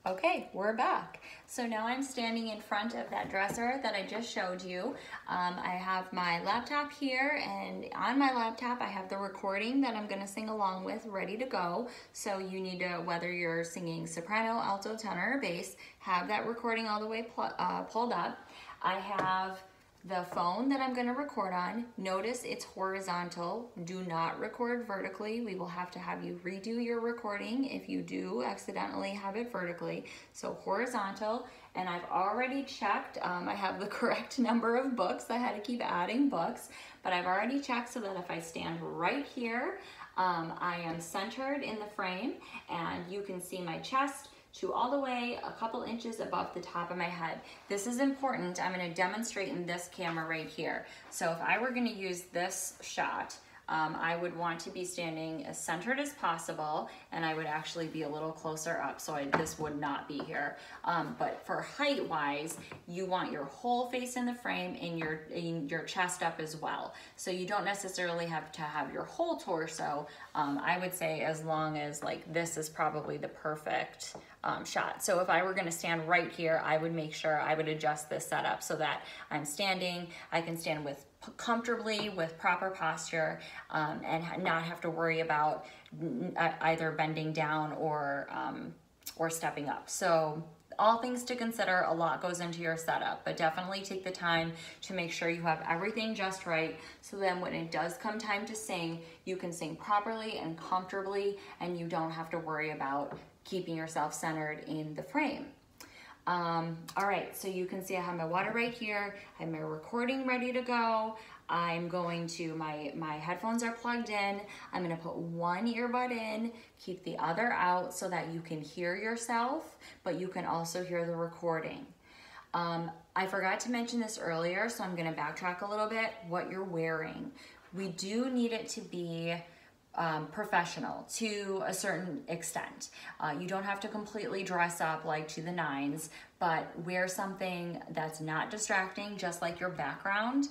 Okay, we're back. So now I'm standing in front of that dresser that I just showed you. I have my laptop here, and on my laptop I have the recording that I'm gonna sing along with ready to go. So you need to, whether you're singing soprano, alto, tenor, or bass, have that recording all the way pulled up. I have the phone that I'm going to record on. Notice it's horizontal. Do not record vertically. We will have to have you redo your recording if you do accidentally have it vertically. So horizontal, and I've already checked. I have the correct number of books. I had to keep adding books, but I've already checked so that if I stand right here, I am centered in the frame, and you can see my chest to all the way a couple inches above the top of my head. This is important. I'm gonna demonstrate in this camera right here. So if I were gonna use this shot, I would want to be standing as centered as possible, and I would actually be a little closer up, so this would not be here. But for height wise, you want your whole face in the frame and your chest up as well. So you don't necessarily have to have your whole torso. I would say as long as like this is probably the perfect shot. So if I were gonna stand right here, I would make sure I would adjust this setup so that I'm standing, I can stand comfortably with proper posture, and not have to worry about either bending down or stepping up. So all things to consider. A lot goes into your setup, but definitely take the time to make sure you have everything just right, so then when it does come time to sing, you can sing properly and comfortably, and you don't have to worry about keeping yourself centered in the frame. All right, so you can see I have my water right here. I have my recording ready to go. I'm going to, my headphones are plugged in. I'm gonna put one earbud in, keep the other out so that you can hear yourself, but you can also hear the recording. I forgot to mention this earlier, so I'm gonna backtrack a little bit. What you're wearing. We do need it to be professional to a certain extent. You don't have to completely dress up like to the nines, but wear something that's not distracting, just like your background.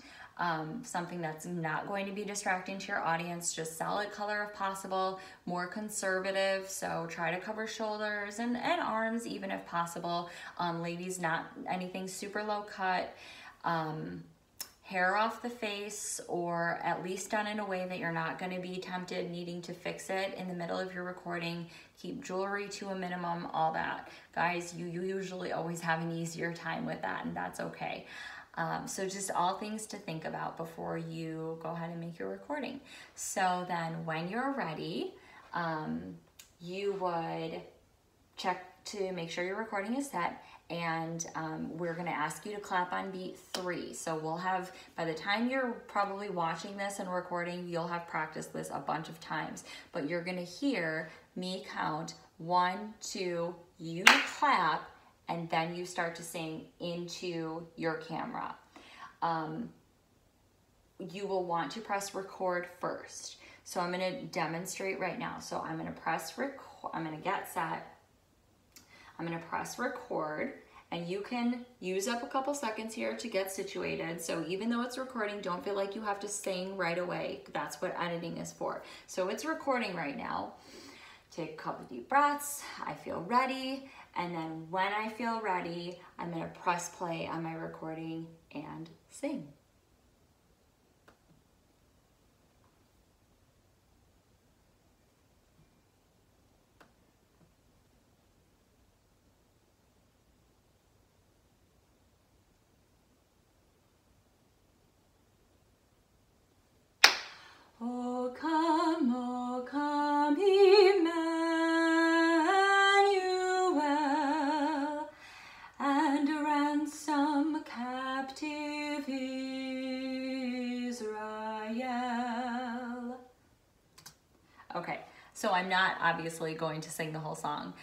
Something that's not going to be distracting to your audience, just solid color if possible, more conservative, so try to cover shoulders and arms even if possible. Ladies, not anything super low cut. Hair off the face, or at least done in a way that you're not going to be tempted needing to fix it in the middle of your recording. Keep jewelry to a minimum, all that. Guys, you usually always have an easier time with that, and that's okay. So just all things to think about before you go ahead and make your recording. So then when you're ready, you would check to make sure your recording is set, and we're gonna ask you to clap on beat 3. So we'll have, by the time you're probably watching this and recording, you'll have practiced this a bunch of times, but you're gonna hear me count 1, 2, you clap, and then you start to sing into your camera. You will want to press record first. So I'm gonna demonstrate right now. So I'm gonna press record, I'm gonna get set, I'm gonna press record, and you can use up a couple seconds here to get situated. So even though it's recording, don't feel like you have to sing right away. That's what editing is for. So it's recording right now. Take a couple deep breaths. I feel ready. And then when I feel ready, I'm gonna press play on my recording and sing. O come, Emmanuel, and ransom captive Israel. Okay, so I'm not obviously going to sing the whole song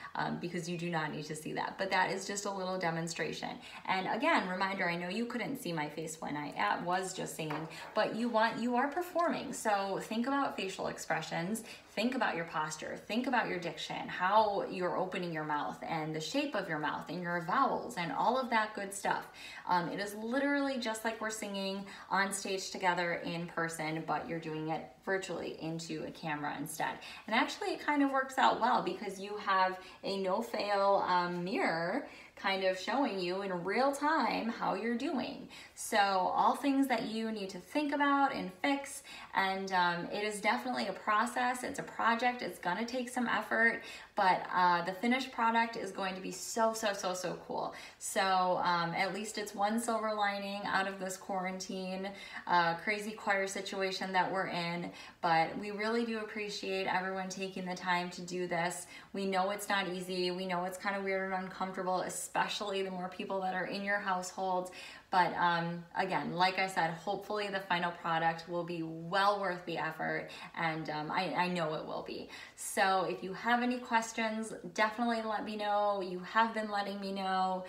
because you do not need to see that, but that is just a little demonstration. And again, reminder, I know you couldn't see my face when I was just singing, but you are performing, so think about facial expressions, think about your posture, think about your diction, how you're opening your mouth and the shape of your mouth and your vowels and all of that good stuff. It is literally just like we're singing on stage together in person, but you're doing it virtually into a camera instead. And actually it kind of works out well because you have a no-fail mirror kind of showing you in real time how you're doing. So all things that you need to think about and fix, and it is definitely a process, it's a project, it's gonna take some effort, but the finished product is going to be so cool. So at least it's one silver lining out of this quarantine crazy choir situation that we're in, but we really do appreciate everyone taking the time to do this. We know it's not easy, we know it's kind of weird and uncomfortable, especially the more people that are in your household. But again, like I said, hopefully the final product will be well worth the effort, and I know it will be. So if you have any questions, definitely let me know. You have been letting me know.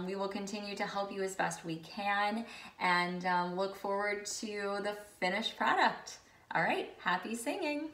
We will continue to help you as best we can, and look forward to the finished product. All right, happy singing.